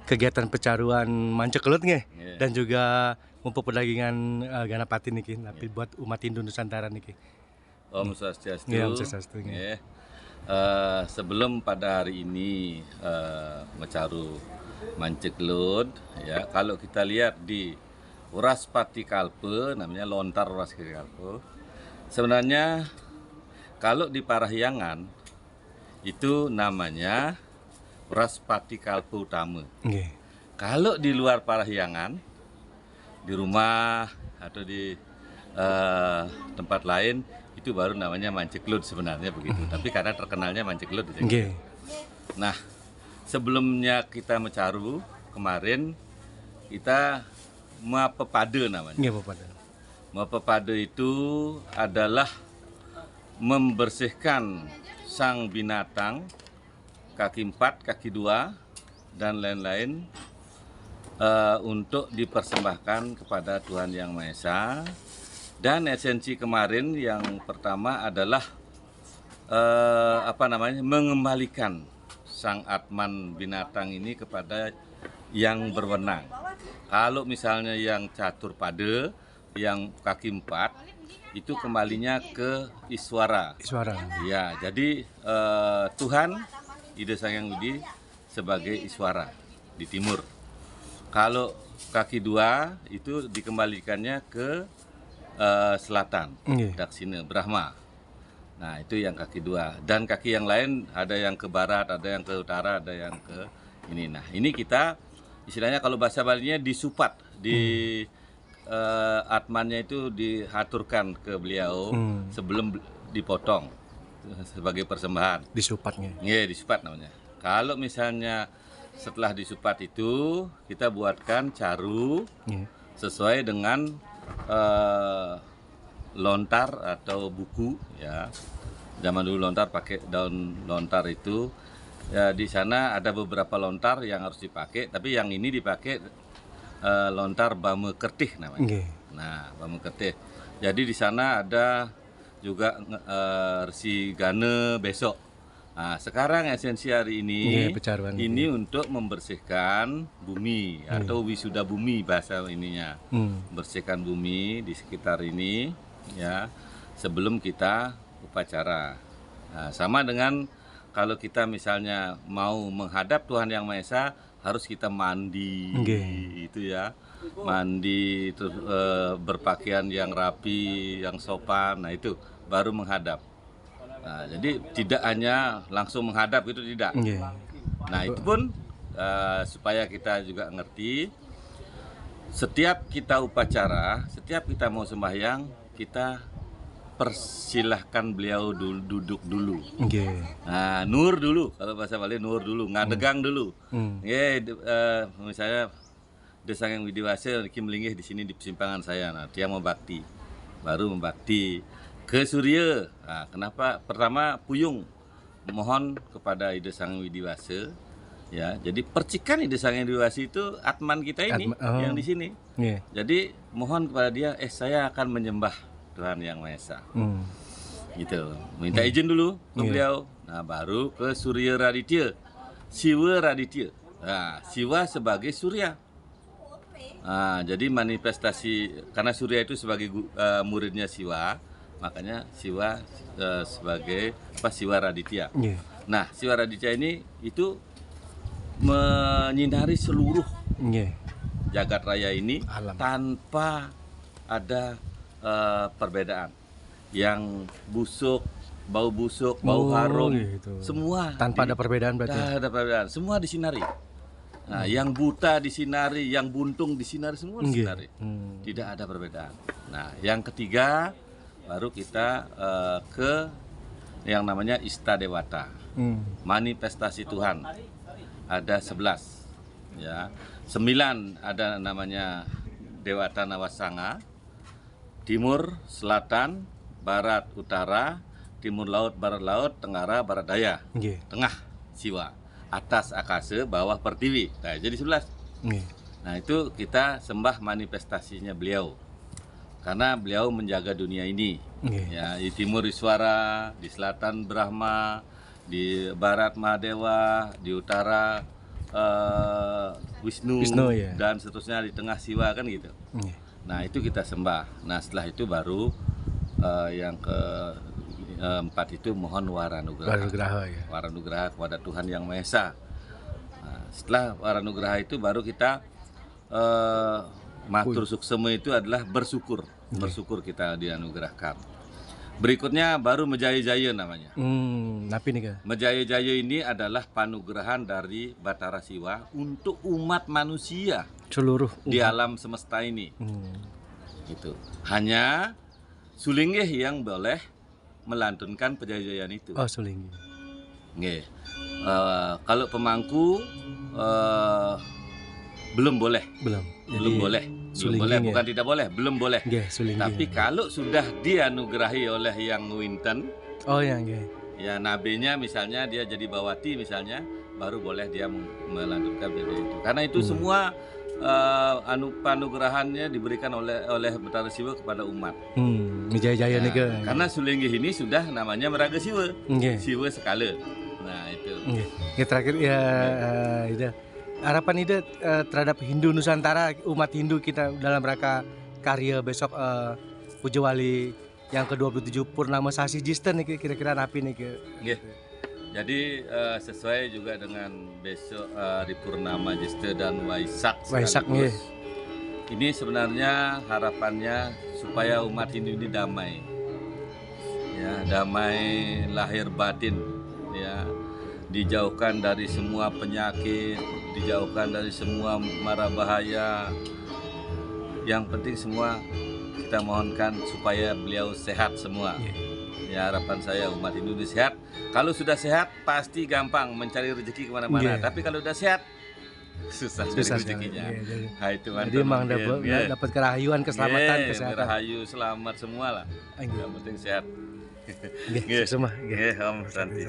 Kegiatan pecaruan mancekelut nggih Nggih. dan juga mumpung perdagangan ganapati niki tapi buat umat Hindu Nusantara niki. Om Swastiastu. Nggih, Om Swastiastu, nggih. Nggih. Sebelum pada hari ini mecaru mancekelut, ya kalau kita lihat di Wraspati Kalpe, namanya lontar Wraspati Kalpe. Sebenarnya kalau di Parahyangan itu namanya Wraspati Kalpe Utama. Nggih. Kalau di luar Parahyangan, di rumah atau di tempat lain itu baru namanya mancekelut sebenarnya begitu. Tapi karena terkenalnya mancekelut. Nggih. Nah, sebelumnya kita mecaru kemarin kita mapepade namanya. Nggih, Bapak. Mapepade itu adalah membersihkan sang binatang kaki 4, kaki 2 dan lain-lain untuk dipersembahkan kepada Tuhan Yang Maha Esa. Dan esensi kemarin yang pertama adalah mengembalikan sang atman binatang ini kepada yang berwenang. Kalau misalnya yang catur pade, yang kaki 4 itu kembalinya ke Iswara. Iswara. Ya, jadi Tuhan Ida Sang Hyang Widi sebagai Iswara di timur. Kalau kaki 2 itu dikembalikannya ke selatan, Daksina Brahma. Nah, itu yang kaki 2. Dan kaki yang lain ada yang ke barat, ada yang ke utara, ada yang ke ini. Nah, ini kita istilahnya kalau bahasa Balinya disupat, atmannya itu dihaturkan ke beliau sebelum dipotong sebagai persembahan. Disupatnya. Iya, disupat namanya. Kalau misalnya setelah disupat itu kita buatkan caru sesuai dengan lontar atau buku, ya. Zaman dulu lontar pakai daun lontar itu. Ya, di sana ada beberapa lontar yang harus dipakai, tapi yang ini dipakai lontar bame kertih namanya. Nah, bame kertih. Jadi di sana ada juga resi gane besok. Nah, sekarang esensi hari ini untuk membersihkan bumi atau wisuda bumi bahasa ininya. Bersihkan bumi di sekitar ini, ya, sebelum kita upacara. Nah, sama dengan kalau kita misalnya mau menghadap Tuhan Yang Maha Esa, harus kita mandi, itu ya, mandi terus berpakaian yang rapi, yang sopan. Nah, itu baru menghadap. Nah, jadi tidak hanya langsung menghadap itu tidak. Nah, itu pun supaya kita juga ngerti, setiap kita upacara, setiap kita mau sembahyang, kita persilahkan beliau duduk dulu. Nah, nur dulu, kalau bahasa Bali nur dulu, ngadegang dulu. Misalnya Ida Sang Hyang Widi Wase Kimlinggih di sini di persimpangan saya. Nah, dia mau bakti, baru membakti ke Surya. Nah, kenapa? Pertama puyung mohon kepada Ida Sang Hyang Widi Wase, ya. Jadi percikan Ida Sang Hyang Widi Wase itu atman kita ini yang di sini. Jadi mohon kepada dia, saya akan menyembah Tuhan Yang Maha Esa. Gitu. Minta izin dulu ke beliau. Nah, baru ke Surya Raditya, Siwa Raditya. Nah, Siwa sebagai Surya. Nah, jadi manifestasi karena Surya itu sebagai muridnya Siwa, makanya Siwa sebagai Siwa Raditya. Nah, Siwa Raditya ini itu menyinari seluruh jagat raya ini tanpa ada perbedaan. Yang busuk, bau harum, semua tanpa ada perbedaan berarti. Ada perbedaan, semua disinari. Nah, yang buta disinari, yang buntung disinari, semua disinari. Tidak ada perbedaan. Nah, yang ketiga baru kita ke yang namanya Istadewata. Manifestasi Tuhan. Ada 11. Ya. 9 ada namanya Dewata Nawasanga. Timur, selatan, barat, utara, timur laut, barat laut, tenggara, barat daya. Tengah Siwa. Atas Akase, bawah Pertiwi. Nah, jadi 11. Nah, itu kita sembah manifestasinya beliau. Karena beliau menjaga dunia ini. Ya, di timur Iswara, di selatan Brahma, di barat Mahadewa, di utara Wisnu, Wisnu, ya. dan seterusnya, di tengah Siwa kan gitu. Nggih. Nah itu kita sembah. Nah setelah itu baru yang keempat itu mohon waranugraha. Waranugraha, ya. Waranugraha kepada Tuhan Yang Maha Esa. Nah, setelah waranugraha itu baru kita matur suksema itu adalah bersyukur. Bersyukur kita dianugerahkan. Berikutnya baru Mejaya-jaya namanya. Napi nih Kak? Mejaya-jaya ini adalah panugrahan dari Batara Siwa untuk umat manusia Seluruh di alam semesta ini. Itu. Hanya Sulinggih yang boleh melantunkan pejaya-jayaan itu. Oh, Sulinggih. Nggih. Kalau pemangku belum boleh. Belum. Belum boleh. Belum boleh, bukan tidak boleh, belum boleh. Nggih, Sulinggih. Tapi kalau sudah dianugerahi oleh yang winten, Oh ya, nggih. ya nabinya misalnya dia jadi bawati misalnya, baru boleh dia melanjutkan itu. Karena itu semua panugerahannya diberikan oleh Batara Siwa kepada umat. Mejaya-jaya nih Kak. Karena Sulinggih ini sudah namanya Meraga Siwa. Nggih. Siwa sekala. Nah, itu. Nggih. Yang terakhir ya itu harapan ide terhadap Hindu Nusantara, umat Hindu kita dalam rangka karya besok Puja Wali yang ke-27 Purnama Sasi Jisten nih kira-kira napi nih ke. Nggih. Jadi sesuai juga dengan besok di Purnama Jeste dan Waisak. Waisak nggih. Ini sebenarnya harapannya supaya umat Hindu ini damai. Ya, damai lahir batin, ya. Dijauhkan dari semua penyakit, dijauhkan dari semua mara bahaya. Yang penting semua kita mohonkan supaya beliau sehat semua. Ya, harapan saya umat Hindu ini sehat. Kalau sudah sehat pasti gampang mencari rezeki kemana-mana. Tapi kalau udah sehat susah cari rezekinya. Nah, itu jadi memang dapat kerahayuan, keselamatan, kesehatan. Rahayu, selamat semua lah. Yang penting sehat. Nggih, semua. Nggih, Om Santi.